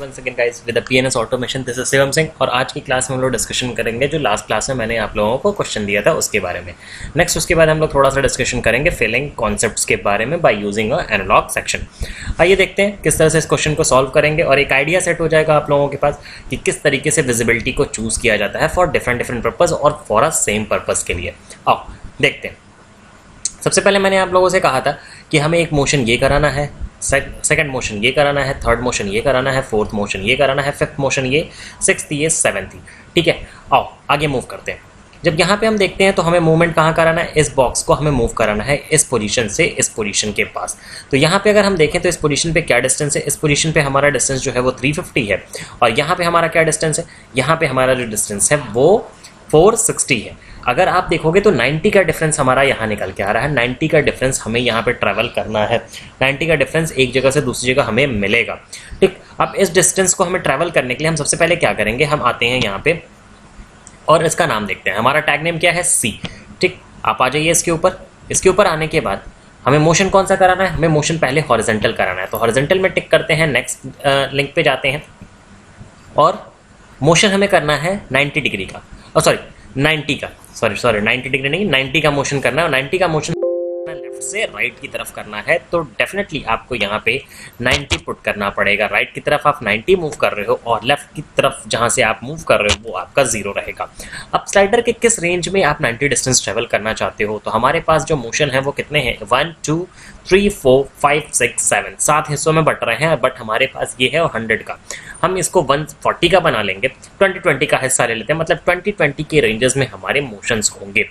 once again guys with the PNS automation. This is Shivam Singh और आज की क्लास में हम लोग डिस्कशन करेंगे जो लास्ट क्लास में मैंने आप लोगों को क्वेश्चन दिया था उसके बारे में. नेक्स्ट उसके बाद हम लोग थोड़ा सा डिस्कशन करेंगे फिलिंग कॉन्सेप्ट्स के बारे में by using a analog section. आइए देखते हैं किस तरह से इस क्वेश्चन को सॉल्व करेंगे और एक आइडिया सेट हो जाएगा आप लोगों के पास कि किस तरीके से विजिबिलिटी को चूज किया जाता है फॉर डिफरेंट पर्पज और फॉर अ सेम पर्पज के लिए. आओ देखते हैं. सबसे पहले मैंने आप लोगों से कहा था कि हमें एक मोशन ये कराना है, सेकंड मोशन ये कराना है, थर्ड मोशन ये कराना है, फोर्थ मोशन ये कराना है, फिफ्थ मोशन ये, सिक्स्थ ये, सेवेंथ. ठीक है, आओ आगे मूव करते हैं. जब यहाँ पे हम देखते हैं तो हमें मूवमेंट कहाँ कराना है, इस बॉक्स को हमें मूव कराना है इस पोजीशन से इस पोजीशन के पास. तो यहाँ पे अगर हम देखें तो इस पोजीशन पे क्या डिस्टेंस है, इस पोजीशन पे हमारा डिस्टेंस जो है वो 350 है और यहाँ पे हमारा क्या डिस्टेंस है, यहाँ पे हमारा जो डिस्टेंस है वो 460 है. अगर आप देखोगे तो 90 का डिफरेंस हमारा यहाँ निकल के आ रहा है. 90 का डिफरेंस हमें यहाँ पे ट्रैवल करना है. 90 का डिफरेंस एक जगह से दूसरी जगह हमें मिलेगा. ठीक, अब इस डिस्टेंस को हमें ट्रैवल करने के लिए हम सबसे पहले क्या करेंगे, हम आते हैं यहाँ पे और इसका नाम देखते हैं. हमारा टैग नेम क्या है, C. ठीक, आप आ जाइए इसके ऊपर. इसके ऊपर आने के बाद हमें मोशन कौन सा कराना है, हमें मोशन पहले हॉरिजॉन्टल कराना है. तो हॉरिजॉन्टल में टिक करते हैं, नेक्स्ट लिंक पे जाते हैं और मोशन हमें करना है 90 डिग्री का, 90 का, 90 डिग्री नहीं, 90 का मोशन करना है. और 90 का मोशन लेफ्ट से राइट की तरफ करना है तो डेफिनेटली आपको यहाँ पे 90 पुट करना पड़ेगा. राइट की तरफ आप 90 मूव कर रहे हो और लेफ्ट की तरफ जहाँ से आप मूव कर रहे हो वो आपका 0 रहेगा. अब स्लाइडर के किस रेंज में आप 90 डिस्टेंस ट्रेवल करना चाहते हो, तो हमारे पास जो मोशन है वो कितने हैं, 1 2 3 4 5 6 7 7 हिस्सों में बट रहे हैं. बट हमारे पास ये है 100 का, हम इसको 140 का बना लेंगे. 20 का हिस्सा ले लेते हैं, मतलब 20 के रेंजेस में हमारे मोशंस होंगे.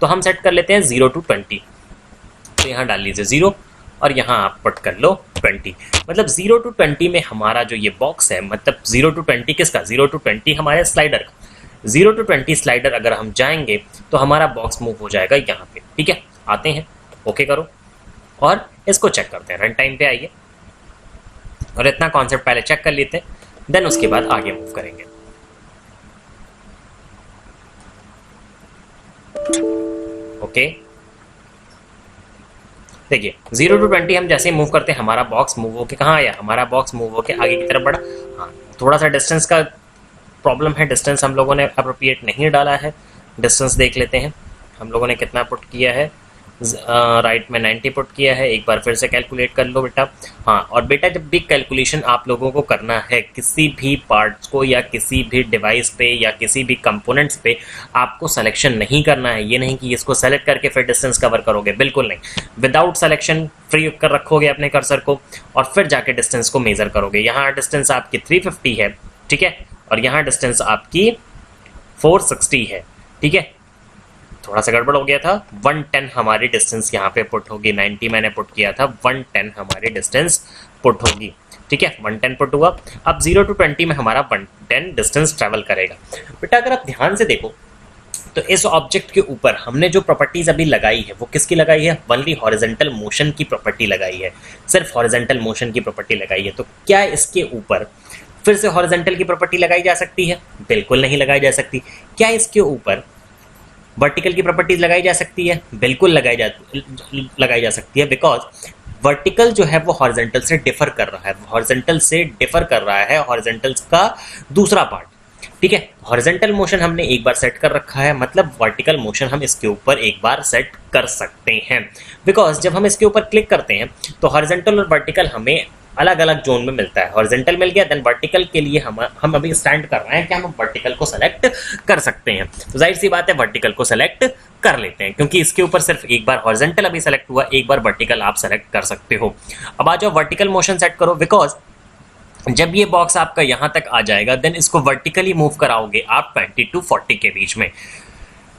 तो हम सेट कर लेते हैं 0 to 20. तो यहाँ डाल लीजिए 0 और यहाँ आप पुट कर लो 20. मतलब 0 to 20 में हमारा जो ये बॉक्स है, मतलब 0 to 20 किसका, 0 to 20 हमारे स्लाइडर का. 0 to 20 स्लाइडर अगर हम जाएंगे तो हमारा बॉक्स मूव हो जाएगा यहाँ पे. ठीक है, आते हैं, ओके करो और इसको चेक करते हैं. रन टाइम पे आइए और इतना कॉन्सेप्ट पहले चेक कर लेते हैं, देन उसके बाद आगे मूव करेंगे. ओके, देखिए 0 to 20 हम जैसे ही मूव करते हैं हमारा बॉक्स मूव होके कहाँ आया, हमारा बॉक्स मूव होके आगे की तरफ बढ़ा. हाँ, थोड़ा सा डिस्टेंस का प्रॉब्लम है, डिस्टेंस हम लोगों ने अप्रोप्रिएट नहीं डाला है. डिस्टेंस देख लेते हैं हम लोगों ने कितना पुट किया है. राइट में 90 पुट किया है. एक बार फिर से कैलकुलेट कर लो बेटा. हाँ, और बेटा जब भी कैलकुलेशन आप लोगों को करना है किसी भी पार्ट्स को या किसी भी डिवाइस पे या किसी भी कंपोनेंट्स पे, आपको सिलेक्शन नहीं करना है. ये नहीं कि इसको सेलेक्ट करके फिर डिस्टेंस कवर करोगे, बिल्कुल नहीं. विदाउट सिलेक्शन फ्री कर रखोगे अपने कर्सर को और फिर जाके डिस्टेंस को मेजर करोगे. यहाँ डिस्टेंस आपकी 350 है, ठीक है, और यहाँ डिस्टेंस आपकी 460 है. ठीक है, थोड़ा सा गड़बड़ हो गया था. 110 हमारी डिस्टेंस यहाँ पे पुट होगी. 90 मैंने पुट किया था, 110 हमारी डिस्टेंस पुट होगी. ठीक है, 110 पुट हुआ. अब 0 to 20 में हमारा 110 डिस्टेंस ट्रैवल करेगा. बेटा अगर आप ध्यान से देखो तो इस ऑब्जेक्ट के ऊपर हमने जो प्रॉपर्टीज अभी लगाई है वो किसकी लगाई है, ओनली हॉरिजॉन्टल मोशन की प्रॉपर्टी लगाई है. सिर्फ हॉरिजॉन्टल मोशन की प्रॉपर्टी लगाई है. तो क्या इसके ऊपर फिर से हॉरिजॉन्टल की प्रॉपर्टी लगाई जा सकती है, बिल्कुल नहीं लगाई जा सकती. क्या इसके ऊपर वर्टिकल की प्रॉपर्टीज लगाई जा सकती है, बिल्कुल लगाई जा सकती है. बिकॉज वर्टिकल जो है वो हॉरिजॉन्टल से डिफर कर रहा है, हॉरिजॉन्टल का दूसरा पार्ट. ठीक है, हॉरिजॉन्टल मोशन हमने एक बार सेट कर रखा है, मतलब वर्टिकल मोशन हम इसके ऊपर एक बार सेट कर सकते हैं. बिकॉज जब हम इसके ऊपर क्लिक करते हैं तो हॉरिजॉन्टल और वर्टिकल हमें अलग अलग जोन में मिलता है. हॉरिजॉन्टल मिल गया, देन वर्टिकल के लिए हम अभी स्टैंड कर रहे हैं कि हम वर्टिकल को सेलेक्ट कर सकते हैं. तो जाहिर सी बात है वर्टिकल को सेलेक्ट कर लेते हैं क्योंकि इसके ऊपर सिर्फ एक बार हॉरिजॉन्टल अभी सेलेक्ट हुआ, एक बार वर्टिकल आप सेलेक्ट कर सकते हो. अब आ जाओ वर्टिकल मोशन सेट करो. बिकॉज जब ये बॉक्स आपका यहाँ तक आ जाएगा देन इसको वर्टिकली मूव कराओगे आप 20 to 40 के बीच में.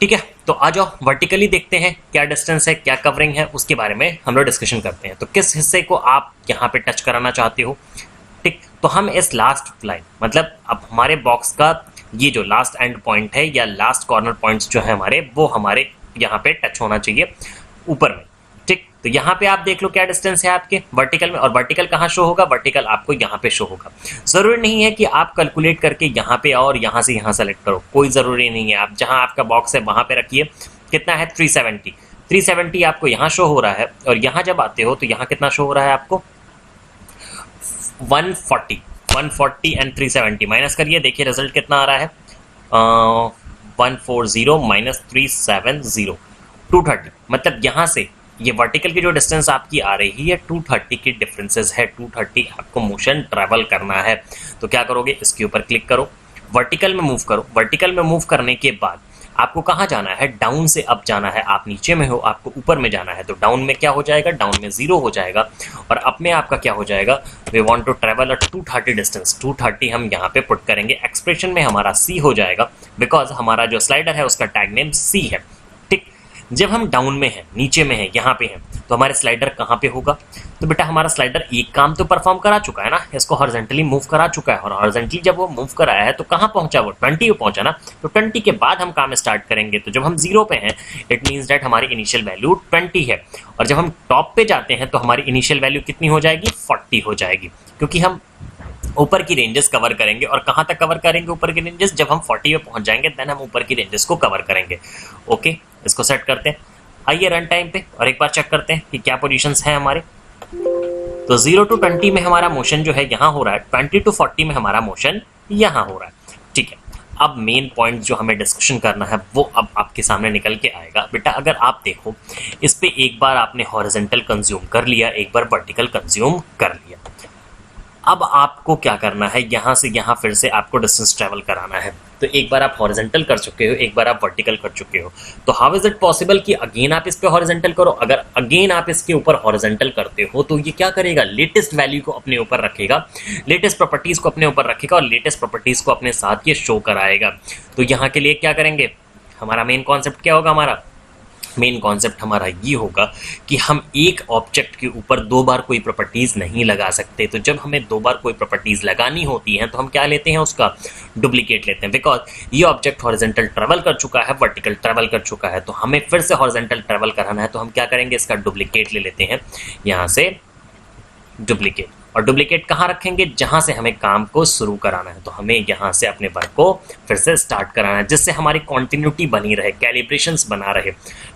ठीक है, तो आ जाओ वर्टिकली देखते हैं क्या डिस्टेंस है, क्या कवरिंग है, उसके बारे में हम लोग डिस्कशन करते हैं. तो किस हिस्से को आप यहाँ पे टच कराना चाहते हो. ठीक, तो हम इस लास्ट लाइन, मतलब अब हमारे बॉक्स का ये जो लास्ट एंड पॉइंट है या लास्ट कॉर्नर पॉइंट्स जो है हमारे, वो हमारे यहाँ पे टच होना चाहिए ऊपर में. ठीक, तो यहाँ पे आप देख लो क्या डिस्टेंस है आपके वर्टिकल में. और वर्टिकल कहाँ शो होगा, वर्टिकल आपको यहाँ पे शो होगा. जरूरी नहीं है कि आप कैलकुलेट करके यहाँ पे और यहाँ से यहाँ सेलेक्ट करो, कोई जरूरी नहीं है. आप जहाँ आपका बॉक्स है वहाँ पे रखिए. कितना है, 370 आपको यहाँ शो हो रहा है. और यहाँ जब आते हो तो यहाँ कितना शो हो रहा है आपको, 140. 140 एंड 370 माइनस करिए, देखिए रिजल्ट कितना आ रहा है, 140 माइनस 370, 230। मतलब यहाँ से ये वर्टिकल की जो डिस्टेंस आपकी आ रही है 230 की डिफरेंसेस है, 230 आपको मोशन ट्रैवल करना है। तो क्या करोगे, इसके ऊपर क्लिक करो, वर्टिकल में मूव करो। वर्टिकल में मूव करने के बाद आपको कहाँ जाना है, डाउन से अप जाना है। आप नीचे में हो, आपको ऊपर में जाना है, तो डाउन में क्या हो जाएगा, डाउन में 0 हो जाएगा, और अप में आपका क्या हो जाएगा, we want to travel a 230 distance, 230 हम यहाँ पे पुट करेंगे। एक्सप्रेशन में हमारा सी हो जाएगा, बिकॉज हमारा जो स्लाइडर है उसका टैग नेम सी है। ठीक, जब हम डाउन में हैं, नीचे में हैं, यहाँ पे हैं, तो हमारे स्लाइडर कहाँ पे होगा, तो बेटा हमारा स्लाइडर एक काम तो परफॉर्म करा चुका है ना, इसको हॉरिजॉन्टली मूव करा चुका है, और हॉरिजॉन्टली जब वो मूव कराया है तो कहाँ पहुंचा, वो 20 पे पहुंचा ना। तो 20 के बाद हम काम स्टार्ट करेंगे, तो जब हम 0 पे हैं इट मीन्स दैट हमारी इनिशियल वैल्यू 20 है, और जब हम टॉप पे जाते हैं तो हमारी इनिशियल वैल्यू कितनी हो जाएगी, 40 हो जाएगी, क्योंकि हम ऊपर की रेंजेस कवर करेंगे। और कहाँ तक कवर करेंगे ऊपर की रेंजेस, जब हम 40 पे पहुंच जाएंगे देन हम ऊपर की रेंजेस को कवर करेंगे। ओके, इसको सेट करते हैं। आइए रन टाइम पे और एक बार चेक करते हैं कि क्या पोजीशंस हैं हमारे। तो 0 to 20 में हमारा मोशन जो है यहाँ हो रहा है, 20 to 40 में हमारा मोशन यहाँ हो रहा है। ठीक है, अब मेन पॉइंट जो हमें डिस्कशन करना है वो अब आपके सामने निकल के आएगा। बेटा अगर आप देखो, इस पे एक बार आपने हॉरिजॉन्टल कंज्यूम कर लिया, एक बार वर्टिकल कंज्यूम कर लिया, अब आपको क्या करना है, यहाँ से यहाँ फिर से आपको डिस्टेंस ट्रेवल कराना है। तो एक बार आप हॉरिजॉन्टल कर चुके हो, एक बार आप वर्टिकल कर चुके हो, तो हाउ इज इट पॉसिबल कि अगेन आप इस पे हॉरिजॉन्टल करो। अगर अगेन आप इसके ऊपर हॉरिजॉन्टल करते हो तो ये क्या करेगा, लेटेस्ट वैल्यू को अपने ऊपर रखेगा, लेटेस्ट प्रॉपर्टीज को अपने ऊपर रखेगा, और लेटेस्ट प्रॉपर्टीज को अपने साथ ये शो कराएगा। तो यहाँ के लिए क्या करेंगे, हमारा मेन कॉन्सेप्ट क्या होगा, हमारा मेन कॉन्सेप्ट हमारा ये होगा कि हम एक ऑब्जेक्ट के ऊपर दो बार कोई प्रॉपर्टीज नहीं लगा सकते। तो जब हमें दो बार कोई प्रॉपर्टीज लगानी होती हैं तो हम क्या लेते हैं, उसका डुप्लीकेट लेते हैं। बिकॉज ये ऑब्जेक्ट हॉरिजॉन्टल ट्रेवल कर चुका है, वर्टिकल ट्रेवल कर चुका है, तो हमें फिर से हॉरिजॉन्टल ट्रेवल कराना है, तो हम क्या करेंगे, इसका डुप्लीकेट ले लेते हैं, यहाँ से डुप्लीकेट। और डुप्लीकेट कहाँ रखेंगे, जहां से हमें काम को शुरू कराना है, तो हमें यहाँ से अपने वर्क को फिर से स्टार्ट कराना है, जिससे हमारी कॉन्टिन्यूटी बनी रहे, कैलिब्रेशंस बना रहे।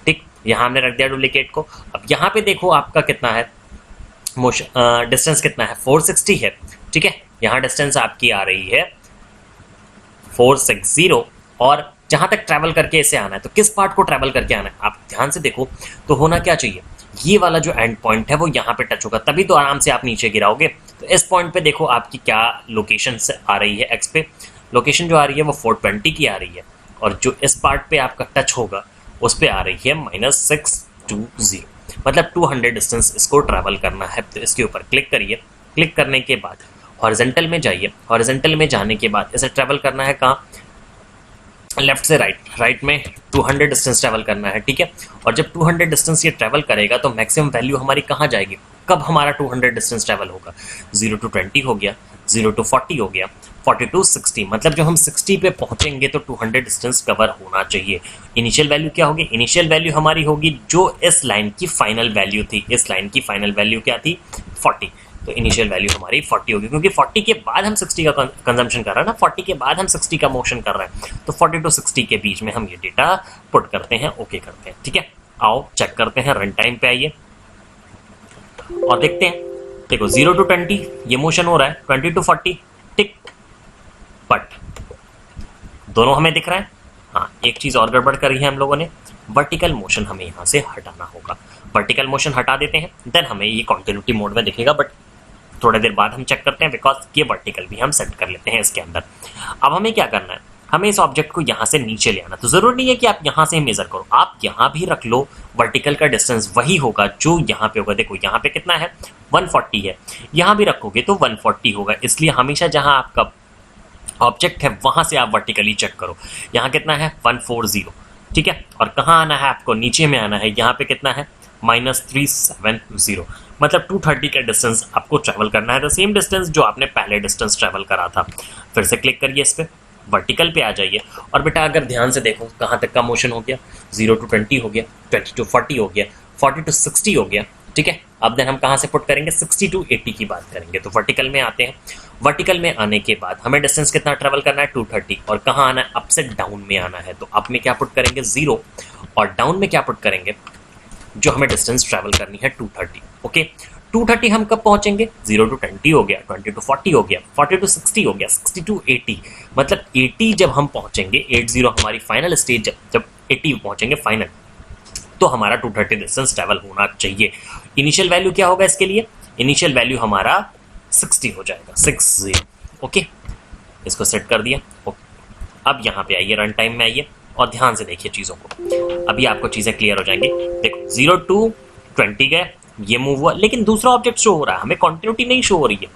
ठीक, यहाँ हमने रख दिया डुप्लीकेट को। अब यहाँ पे देखो आपका कितना है मोशन, डिस्टेंस कितना है, 460 है। ठीक है, यहाँ डिस्टेंस आपकी आ रही है 460, और जहां तक ट्रैवल करके इसे आना है, तो किस पार्ट को ट्रैवल करके आना है, आप ध्यान से देखो। तो होना क्या चाहिए, ये वाला जो एंड पॉइंट है वो यहाँ पे टच होगा, तभी तो आराम से आप नीचे गिराओगे। तो इस पॉइंट पे देखो आपकी क्या लोकेशन से आ रही है, एक्स पे लोकेशन जो आ रही है वो 420 की आ रही है, और जो इस पार्ट पे आपका टच होगा उस पे आ रही है -620, मतलब 200 डिस्टेंस इसको ट्रैवल करना है। तो इसके ऊपर क्लिक करिए, क्लिक करने के बाद हॉरिजॉन्टल में जाइए, हॉरिजॉन्टल में जाने के बाद इसे ट्रैवल करना है कहाँ, लेफ्ट से राइट, राइट में 200 डिस्टेंस ट्रैवल करना है। ठीक है, और जब 200 डिस्टेंस ये ट्रैवल करेगा तो मैक्सिमम वैल्यू हमारी कहाँ जाएगी, कब हमारा 200 डिस्टेंस ट्रैवल होगा, 0 to 20 हो गया, 0 to 40 हो गया, 40 to 60, मतलब जब हम 60 पे पहुंचेंगे तो 200 डिस्टेंस कवर होना चाहिए। इनिशियल वैल्यू क्या होगी, इनिशियल वैल्यू हमारी होगी जो इस लाइन की फाइनल वैल्यू थी, इस लाइन की फाइनल वैल्यू क्या थी, 40। तो इनिशियल वैल्यू हमारी 40 होगी, क्योंकि 40 के बाद हम 60 का कंजम्पशन कर रहे हैं ना, 40 के बाद हम 60 का मोशन कर रहे हैं, तो 40 to 60 के बीच में हम ये डेटा पुट करते हैं, ओके करते हैं। ठीक है, आओ चेक करते हैं, रन टाइम पे आइए और देखते हैं। देखो 0 to 20 ये मोशन हो रहा है, 20 to 40 टिक, बट दोनों हमें दिख रहा है। हाँ, एक चीज और गड़बड़ करी है हम लोगों ने, वर्टिकल मोशन हमें यहाँ से हटाना होगा। वर्टिकल मोशन हटा देते हैं, देन हमें ये कॉन्टिन्यूटी मोड में दिखेगा, बट थोड़ी देर बाद हम चेक करते हैं, बिकॉज ये वर्टिकल भी हम सेट कर लेते हैं इसके अंदर। अब हमें क्या करना है, हमें इस ऑब्जेक्ट को यहाँ से नीचे ले आना। तो जरूरी नहीं है कि आप यहाँ से मेजर करो, आप यहाँ भी रख लो, वर्टिकल का डिस्टेंस वही होगा जो यहाँ पे होगा। देखो यहाँ पे कितना है, 140 है, यहाँ भी रखोगे तो 140 होगा। इसलिए हमेशा जहाँ आपका ऑब्जेक्ट है वहां से आप वर्टिकली चेक करो। यहाँ कितना है, 140। ठीक है, और कहाँ आना है आपको, नीचे में आना है। यहाँ पे कितना है, -370, मतलब 230 का डिस्टेंस आपको ट्रैवल करना है, द सेम डिस्टेंस जो आपने पहले डिस्टेंस ट्रैवल करा था। फिर से क्लिक करिए इस पर, वर्टिकल पे आ जाइए, और बेटा अगर ध्यान से देखो कहाँ तक का मोशन हो गया, 0 to 20 हो गया, 20 to 40 हो गया, 40 to 60 हो गया। ठीक है, अब देन हम कहाँ से पुट करेंगे, 60 to 80 की बात करेंगे। तो वर्टिकल में आते हैं, वर्टिकल में आने के बाद हमें डिस्टेंस कितना ट्रैवल करना है, 230, और कहाँ आना है, अप से डाउन में आना है। तो अप में क्या पुट करेंगे, 0, और डाउन में क्या पुट करेंगे, जो हमें डिस्टेंस ट्रैवल करनी है 230। ओके, 230 हम कब पहुंचेंगे? 0 to 20 हो गया, 20 to 40 हो गया, 40 to 60 हो गया, 60 to 80, मतलब 80 जब हम पहुंचेंगे, 80 हमारी फाइनल स्टेज, जब 80 पहुंचेंगे फाइनल, तो हमारा 230 डिस्टेंस ट्रेवल होना चाहिए। इनिशियल वैल्यू क्या होगा इसके लिए? इनिशियल वैल्यू हमारा 60 हो जाएगा, 60। ओके, इसको सेट कर दिया। ओके, अब यहाँ पे आइए, रन टाइम में आइए और ध्यान से देखिए चीज़ों को, अभी आपको चीज़ें क्लियर हो जाएंगी। देखो 0 to 20 गए, ये मूव हुआ, लेकिन दूसरा ऑब्जेक्ट शो हो रहा है, हमें कंटिन्यूटी नहीं शो हो रही है।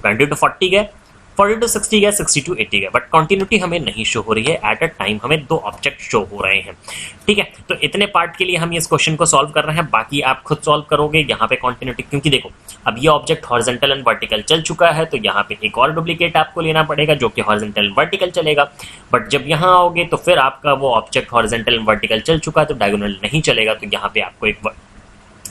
20 to 40 गए, 40 to 60 गए, 60 to 80 गए, बट कंटिन्यूटी हमें नहीं शो हो रही है। एट अ टाइम हमें 2 ऑब्जेक्ट शो हो रहे हैं। ठीक है, तो इतने पार्ट के लिए हम इस क्वेश्चन को सॉल्व कर रहे हैं, बाकी आप खुद सॉल्व करोगे। यहाँ पे कंटिन्यूटी, क्योंकि देखो अब ये ऑब्जेक्ट हॉरिजॉन्टल एंड वर्टिकल चल चुका है, तो यहाँ पे एक और डुप्लीकेट आपको लेना पड़ेगा जो कि हॉरिजॉन्टल एंड वर्टिकल चलेगा। बट जब यहाँ आओगे तो फिर आपका वो ऑब्जेक्ट हॉरिजॉन्टल एंड वर्टिकल चल चुका है, तो डायगोनल नहीं चलेगा, तो यहाँ पे आपको एक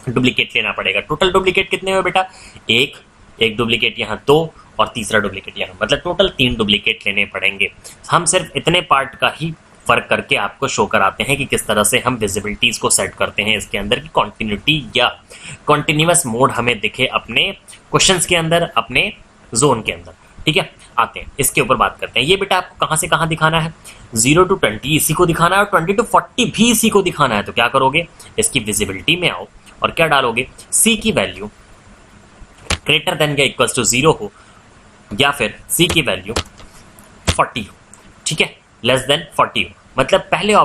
डुप्लीकेट लेना पड़ेगा। टोटल डुप्लीकेट कितने हुए बेटा? एक डुप्लीकेट यहाँ, 2 और तीसरा डुप्लीकेट यहाँ, मतलब टोटल 3 डुप्लीकेट लेने पड़ेंगे। हम सिर्फ इतने पार्ट का ही फर्क करके आपको शो कराते हैं कि किस तरह से हम विजिबिलिटीज को सेट करते हैं इसके अंदर की कॉन्टिन्यूटी या कॉन्टिन्यूअस मोड हमें दिखे अपने क्वेश्चंस के अंदर, अपने जोन के अंदर। ठीक है, आते हैं इसके ऊपर बात करते हैं। ये बेटा आपको कहाँ से कहाँ दिखाना है? 0 to 20 इसी को दिखाना है और 20 to 40 भी इसी को दिखाना है। तो क्या करोगे? इसकी विजिबिलिटी में आओ और क्या डालोगे? C की वैल्यू ग्रेटर देन या इक्वल्स टू 0 हो, या फिर C की वैल्यू 40 हो। ठीक है, लेस देन 40 हो, मतलब पहला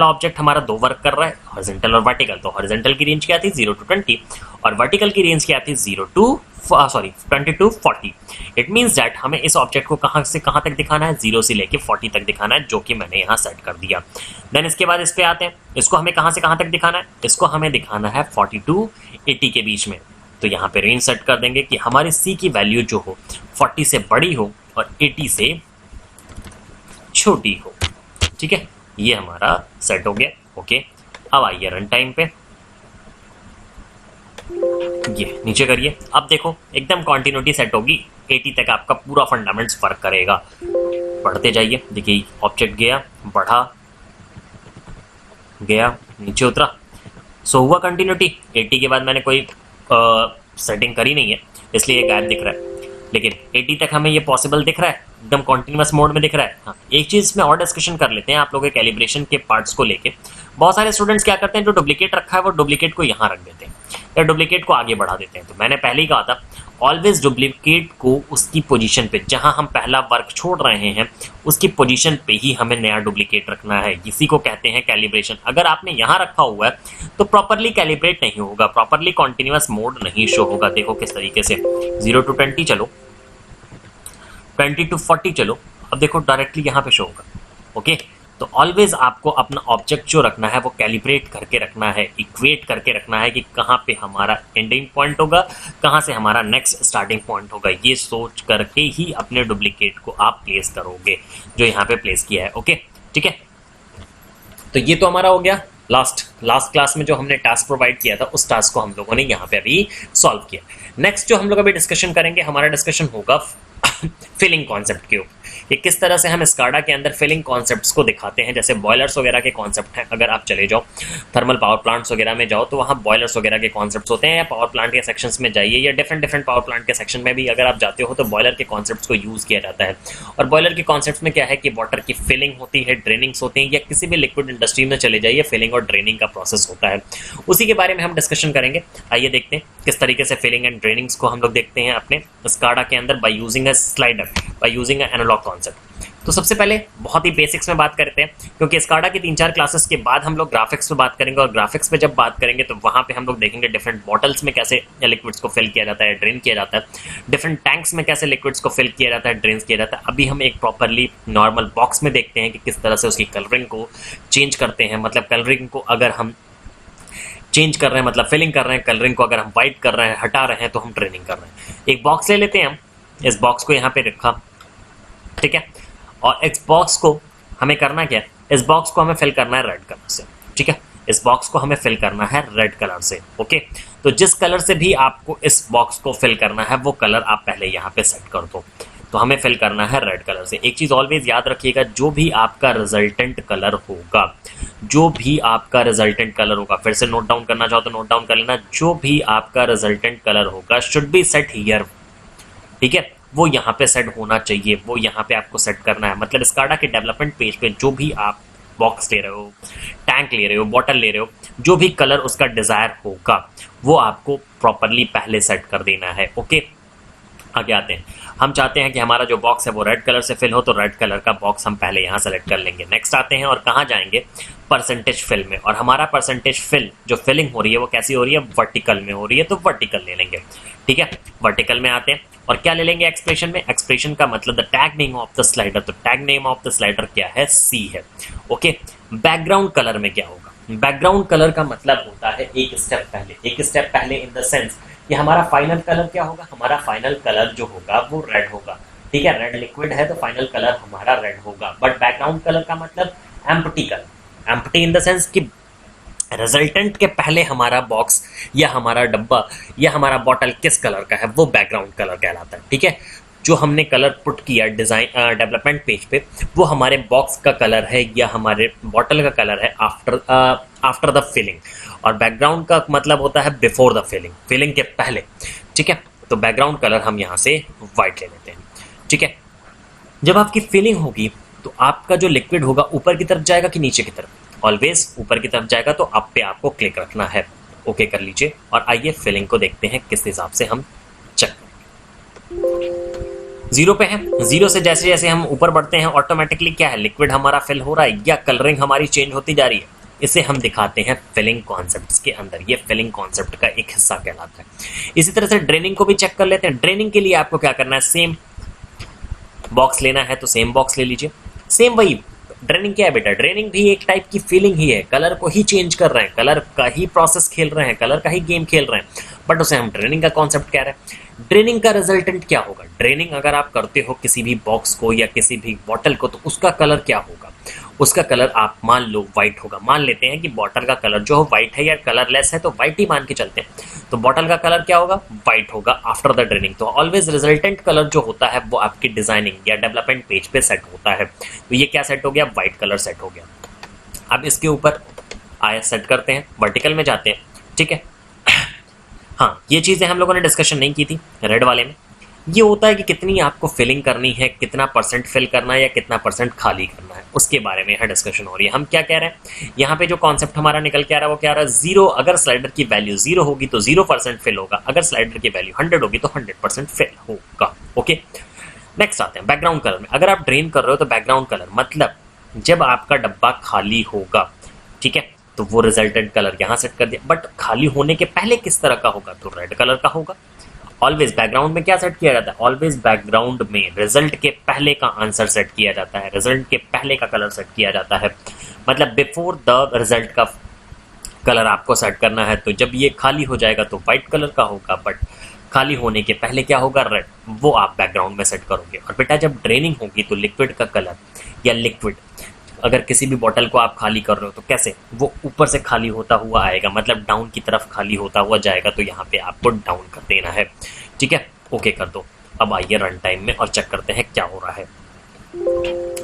ऑब्जेक्ट हमारा 2 वर्क कर रहा है, हॉरिजॉन्टल और वर्टिकल। तो हॉरिजॉन्टल की रेंज क्या थी? 0 to 20, और वर्टिकल की रेंज क्या थी? 20 to 40। इट मीन्स दैट हमें इस ऑब्जेक्ट को कहाँ से कहाँ तक दिखाना है? 0 से लेके 40 तक दिखाना है, जो कि मैंने यहाँ सेट कर दिया। देन इसके बाद इस पे आते हैं, इसको हमें कहाँ से कहाँ तक दिखाना है? इसको हमें दिखाना है 40 to 80 के बीच में। तो यहाँ पे रेंज सेट कर देंगे कि हमारी C की वैल्यू जो हो 40 से बड़ी हो और 80 से छोटी हो। ठीक है, ये हमारा सेट हो गया। ओके, अब आइए रन टाइम पे, ये नीचे करिए। अब देखो एकदम कंटिन्यूटी सेट होगी, 80 तक आपका पूरा फंडामेंट्स वर्क करेगा। बढ़ते जाइए, देखिए ऑब्जेक्ट गया, बढ़ा, गया, नीचे उतरा, सो हुआ कंटिन्यूटी। 80 के बाद मैंने कोई सेटिंग करी नहीं है, इसलिए ये गायब दिख रहा है, लेकिन 80 तक हमें ये पॉसिबल दिख रहा है, एकदम कॉन्टिन्यूस मोड में दिख रहा है। हाँ, एक चीज़ में और डिस्कशन कर लेते हैं आप लोगों के कैलिब्रेशन के पार्ट्स को लेके। बहुत सारे स्टूडेंट्स क्या करते हैं, जो डुप्लीकेट रखा है वो डुप्लीकेट को यहाँ रख देते हैं या डुप्लीकेट को आगे बढ़ा देते हैं। तो मैंने पहले ही कहा था, ऑलवेज डुप्लीकेट को उसकी पोजीशन पे, जहां हम पहला वर्क छोड़ रहे हैं उसकी पोजीशन पे ही हमें नया डुप्लीकेट रखना है। इसी को कहते हैं कैलिब्रेशन। अगर आपने यहाँ रखा हुआ है तो प्रॉपरली कैलिब्रेट नहीं होगा, प्रॉपरली कॉन्टिन्यूस मोड नहीं शो होगा। देखो किस तरीके से, 0 to 20 चलो, 20 to 40 चलो, अब देखो डायरेक्टली यहाँ पे शो होगा। ओके, तो ऑलवेज आपको अपना ऑब्जेक्ट जो रखना है वो कैलिब्रेट करके रखना है, इक्वेट करके रखना है कि कहाँ पे हमारा एंडिंग पॉइंट होगा, कहाँ से हमारा नेक्स्ट स्टार्टिंग पॉइंट होगा। ये सोच करके ही अपने डुप्लीकेट को आप प्लेस करोगे, जो यहाँ पे प्लेस किया है। ओके, ठीक है, तो ये तो हमारा हो गया। लास्ट क्लास में जो हमने टास्क प्रोवाइड किया था, उस टास्क को हम लोगों ने यहाँ पे अभी सॉल्व किया। नेक्स्ट जो हम लोग अभी डिस्कशन करेंगे, हमारा डिस्कशन होगा फिलिंग कॉन्सेप्ट के ऊपर, कि किस तरह से हम स्काडा के अंदर फिलिंग कॉन्सेप्ट्स को दिखाते हैं। जैसे बॉयलर्स वगैरह के कॉन्सेप्ट हैं, अगर आप चले जाओ थर्मल पावर प्लांट्स वगैरह में जाओ तो वहाँ बॉयलर्स वगैरह के कॉन्सेप्ट्स होते हैं, या पावर प्लांट के सेक्शंस में जाइए, या डिफरेंट पावर प्लांट के सेक्शन में भी अगर आप जाते हो तो बॉयलर के कॉन्सेप्ट्स को यूज़ किया जाता है। और बॉयलर के कॉन्सेप्ट्स में क्या है कि वाटर की फिलिंग होती है, ड्रेनिंग्स होती हैं, या किसी भी लिक्विड इंडस्ट्री में चले जाइए फिलिंग और ड्रेनिंग का प्रोसेस होता है, उसी के बारे में हम डिस्कशन करेंगे। आइए देखते हैं किस तरीके से फिलिंग एंड ड्रेनिंग्स को हम लोग देखते हैं अपने स्काडा के अंदर by using a slider, by using a analog concept. तो सबसे पहले बहुत ही बेसिक्स में बात करते हैं, क्योंकि स्काडा की 3-4 क्लासेस के बाद हम लोग ग्राफिक्स पे बात करेंगे, और ग्राफिक्स पे जब बात करेंगे तो वहाँ पे हम लोग देखेंगे डिफरेंट बॉटल्स में कैसे लिक्विड्स को फिल किया जाता है, ड्रेन किया जाता है, डिफरेंट टैंक्स में कैसे लिक्विड्स को फिल किया जाता है, ड्रेन किया जाता है। अभी हम एक प्रॉपरली नॉर्मल बॉक्स में देखते हैं कि किस तरह से उसकी कलरिंग को चेंज करते हैं। मतलब कलरिंग को अगर हम चेंज कर रहे हैं, मतलब फिलिंग कर रहे हैं, कलरिंग को अगर हम वाइट कर रहे हैं, हटा रहे हैं, तो हम ट्रेनिंग कर रहे हैं। एक बॉक्स ले लेते हैं हम, इस बॉक्स को यहाँ पे रखा, ठीक है, और इस बॉक्स को हमें करना क्या है, इस बॉक्स को हमें फिल करना है रेड कलर से। ठीक है, इस बॉक्स को हमें फिल करना है रेड कलर से। ओके, तो जिस कलर से भी आपको इस बॉक्स को फिल करना है वो कलर आप पहले यहाँ पे सेट कर दो। तो हमें फिल करना है रेड कलर से। एक चीज़ ऑलवेज याद रखिएगा, जो भी आपका रिजल्टेंट कलर होगा, जो भी आपका रिजल्टेंट कलर होगा, फिर से नोट डाउन करना चाहो तो नोट डाउन कर लेना, जो भी आपका रिजल्टेंट कलर होगा शुड बी सेट हियर, ठीक है, वो यहाँ पे सेट होना चाहिए, वो यहाँ पे आपको सेट करना है। मतलब स्काडा के डेवलपमेंट पेज पे जो भी आप बॉक्स ले रहे हो, टैंक ले रहे हो, बॉटल ले रहे हो, जो भी कलर उसका डिजायर होगा वो आपको प्रॉपरली पहले सेट कर देना है। ओके, आगे आते हैं। हम चाहते हैं कि हमारा जो बॉक्स है वो रेड कलर से फिल हो, तो रेड कलर का बॉक्स हम पहले यहाँ सेलेक्ट कर लेंगे। नेक्स्ट आते हैं और कहाँ जाएंगे, परसेंटेज फिल में, और हमारा परसेंटेज फिल जो फिलिंग हो रही है वो कैसी हो रही है, वर्टिकल में हो रही है, तो वर्टिकल ले लेंगे। ठीक है, वर्टिकल में आते हैं और क्या ले लेंगे एक्सप्रेशन में, एक्सप्रेशन का मतलब the tag name of the slider, तो tag name of the slider क्या है, सी है। ओके, बैकग्राउंड कलर में क्या होगा, बैकग्राउंड कलर का मतलब होता है एक स्टेप पहले, एक स्टेप पहले इन द सेंस कि हमारा फाइनल कलर क्या होगा, हमारा फाइनल कलर जो होगा वो रेड होगा। ठीक है, रेड लिक्विड है तो फाइनल कलर हमारा रेड होगा। बट बैकग्राउंड कलर का मतलब empty colour, empty in the sense कि रिजल्टेंट के पहले हमारा बॉक्स या हमारा डब्बा या हमारा बॉटल किस कलर का है वो बैकग्राउंड कलर कहलाता है। ठीक है, जो हमने कलर पुट किया डिजाइन डेवलपमेंट पेज पे वो हमारे बॉक्स का कलर है या हमारे बॉटल का कलर है आफ्टर द फिलिंग, और बैकग्राउंड का मतलब होता है बिफोर द फिलिंग, फिलिंग के पहले। ठीक है, तो बैकग्राउंड कलर हम यहाँ से वाइट ले लेते हैं। ठीक है, जब आपकी फिलिंग होगी तो आपका जो लिक्विड होगा ऊपर की तरफ जाएगा कि नीचे की तरफ, ऑलवेज ऊपर की तरफ जाएगा, तो आप पे आपको क्लिक रखना है। ओके कर लीजिए और आइए फिलिंग को देखते हैं किस हिसाब से हम चेक। जीरो पे है, जीरो से जैसे जैसे हम ऊपर बढ़ते हैं ऑटोमेटिकली क्या है, लिक्विड हमारा फिल हो रहा है या कलरिंग हमारी चेंज होती जा रही है। इसे हम दिखाते हैं फिलिंग कॉन्सेप्ट्स के अंदर, ये फिलिंग कॉन्सेप्ट का एक हिस्सा कहलाता है। इसी तरह से ड्रेनिंग को भी चेक कर लेते हैं। ड्रेनिंग के लिए आपको क्या करना है, सेम बॉक्स लेना है तो सेम बॉक्स ले लीजिए, सेम वही। ड्रेनिंग क्या है बेटा, ड्रेनिंग भी एक टाइप की फीलिंग ही है, कलर को ही चेंज कर रहे हैं, कलर का ही प्रोसेस खेल रहे हैं, कलर का ही गेम खेल रहे हैं, बट उसे हम ड्रेनिंग का कॉन्सेप्ट कह रहे हैं। ड्रेनिंग का रिजल्टेंट क्या होगा, ड्रेनिंग अगर आप करते हो किसी भी बॉक्स को या किसी भी बॉटल को तो उसका कलर क्या होगा, उसका कलर आप मान लो व्हाइट होगा। मान लेते हैं कि बॉटल का कलर जो व्हाइट है या कलरलेस है तो व्हाइट ही मान के चलते हैं, तो बॉटल का कलर क्या होगा, व्हाइट होगा आफ्टर द ड्रेनिंग। तो ऑलवेज रिजल्टेंट कलर जो होता है वो आपकी डिजाइनिंग या डेवलपमेंट पेज पे सेट होता है। तो ये क्या सेट हो गया, व्हाइट कलर सेट हो गया। अब इसके ऊपर आया सेट करते हैं, वर्टिकल में जाते हैं। ठीक है, हाँ ये चीजें हम लोगों ने डिस्कशन नहीं की थी रेड वाले में। ये होता है कि कितनी आपको फिलिंग करनी है, कितना परसेंट फिल करना है या कितना परसेंट खाली करना है, उसके बारे में यहाँ डिस्कशन हो रही है। हम क्या कह रहे हैं, यहाँ पे जो कॉन्सेप्ट हमारा निकल के आ रहा है वो क्या आ रहा है, जीरो, अगर स्लाइडर की वैल्यू 0 होगी तो 0% फिल होगा, अगर स्लाइडर की वैल्यू 100 होगी तो 100% फिल होगा। ओके, नेक्स्ट आते हैं बैकग्राउंड कलर में। अगर आप ड्रेन कर रहे हो तो बैकग्राउंड कलर मतलब जब आपका डब्बा खाली होगा, ठीक है, तो वो रिजल्टेंट कलर यहाँ सेट कर दिया, बट खाली होने के पहले किस तरह का होगा, तो रेड कलर का होगा। ऑलवेज बैकग्राउंड में क्या सेट किया जाता है, ऑलवेज बैकग्राउंड में रिजल्ट के पहले का आंसर सेट किया जाता है, रिजल्ट के पहले का कलर सेट किया जाता है, मतलब बिफोर द रिजल्ट का कलर आपको सेट करना है। तो जब ये खाली हो जाएगा तो व्हाइट कलर का होगा, बट खाली होने के पहले क्या होगा, रेड, वो आप बैकग्राउंड में सेट करोगे। और बेटा जब ड्रेनिंग होगी तो लिक्विड का कलर या लिक्विड अगर किसी भी बॉटल को आप खाली कर रहे हो तो कैसे, वो ऊपर से खाली होता हुआ आएगा, मतलब डाउन की तरफ खाली होता हुआ जाएगा, तो यहाँ पे आपको डाउन कर देना है। ठीक है, ओके कर दो। अब आइए रन टाइम में और चेक करते हैं क्या हो रहा है।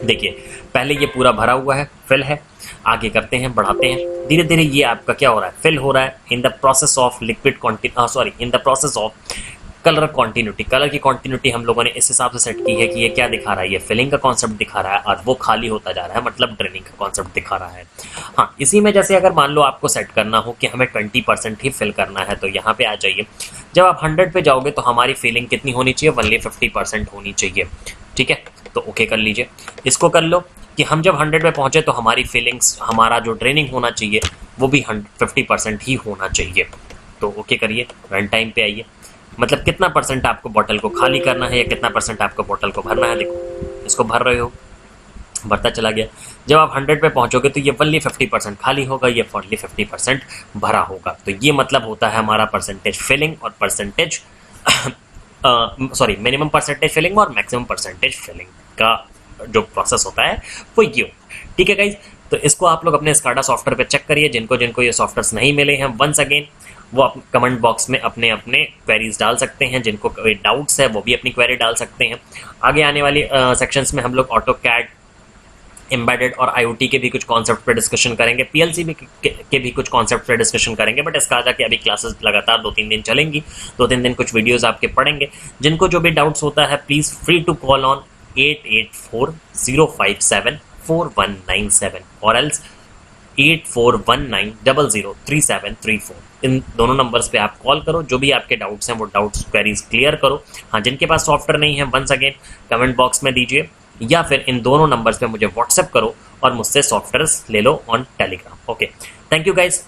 देखिए पहले ये पूरा भरा हुआ है, फिल है, आगे करते हैं, बढ़ाते हैं, धीरे धीरे ये आपका क्या हो रहा है, फिल हो रहा है in the process of liquid in the process of colour continuity. Colour की कॉन्टिन्यूटी हम लोगों ने इस हिसाब से सेट की है कि ये क्या दिखा रहा है, ये फिलिंग का कॉन्सेप्ट दिखा रहा है और वो खाली होता जा रहा है, मतलब ड्रेनिंग का कॉन्सेप्ट दिखा रहा है। हाँ, इसी में जैसे अगर मान लो आपको सेट करना हो कि हमें 20% ही फिल करना है, तो यहाँ पे आ जाइए। जब आप 100 पे जाओगे तो हमारी फिलिंग कितनी होनी चाहिए, ओनली 50% होनी चाहिए। ठीक है, तो ओके कर लीजिए। इसको कर लो कि हम जब 100 पे पहुंचे तो हमारी फीलिंग्स, हमारा जो ड्रेनिंग होना चाहिए वो भी 50% ही होना चाहिए। तो ओके करिए, रन टाइम पे आइए। मतलब कितना परसेंट आपको बॉटल को खाली करना है या कितना परसेंट आपको बॉटल को भरना है। देखो इसको भर रहे हो, भरता चला गया। जब आप 100 पे पहुंचोगे तो ये ओनली 50% खाली होगा, ये ओनली 50% भरा होगा। तो ये मतलब होता है हमारा परसेंटेज फिलिंग और परसेंटेज मिनिमम परसेंटेज फिलिंग और मैक्सिमम परसेंटेज फिलिंग का जो प्रोसेस होता है वो ये। ठीक है गाइज, तो इसको आप लोग अपने स्काडा सॉफ्टवेयर पे चेक करिए। जिनको जिनको ये सॉफ्टवेयर्स नहीं मिले हैं, वंस अगेन वो कमेंट बॉक्स में अपने अपने क्वेरीज डाल सकते हैं। जिनको कोई डाउट्स है वो भी अपनी क्वेरी डाल सकते हैं। आगे आने वाली सेक्शंस में हम लोग ऑटो कैड एम्बेडेड और आईओटी के भी कुछ कॉन्सेप्ट पे डिस्कशन करेंगे, पीएलसी के भी कुछ कॉन्सेप्ट पे डिस्कशन करेंगे। बट इसका था कि अभी क्लासेस लगातार 2-3 दिन चलेंगी, 2-3 दिन कुछ वीडियोस आपके पढ़ेंगे। जिनको जो भी डाउट्स होता है please free to call on 884-057-4197 और एल्स 8419003734। इन दोनों नंबर्स पे आप कॉल करो, जो भी आपके डाउट्स हैं वो डाउट्स क्वेरीज क्लियर करो। हाँ, जिनके पास सॉफ्टवेयर नहीं है वंस अगेन कमेंट बॉक्स में दीजिए, या फिर इन दोनों नंबर्स पे मुझे व्हाट्सएप करो और मुझसे सॉफ्टवेयर ले लो on Telegram. Okay, thank you guys.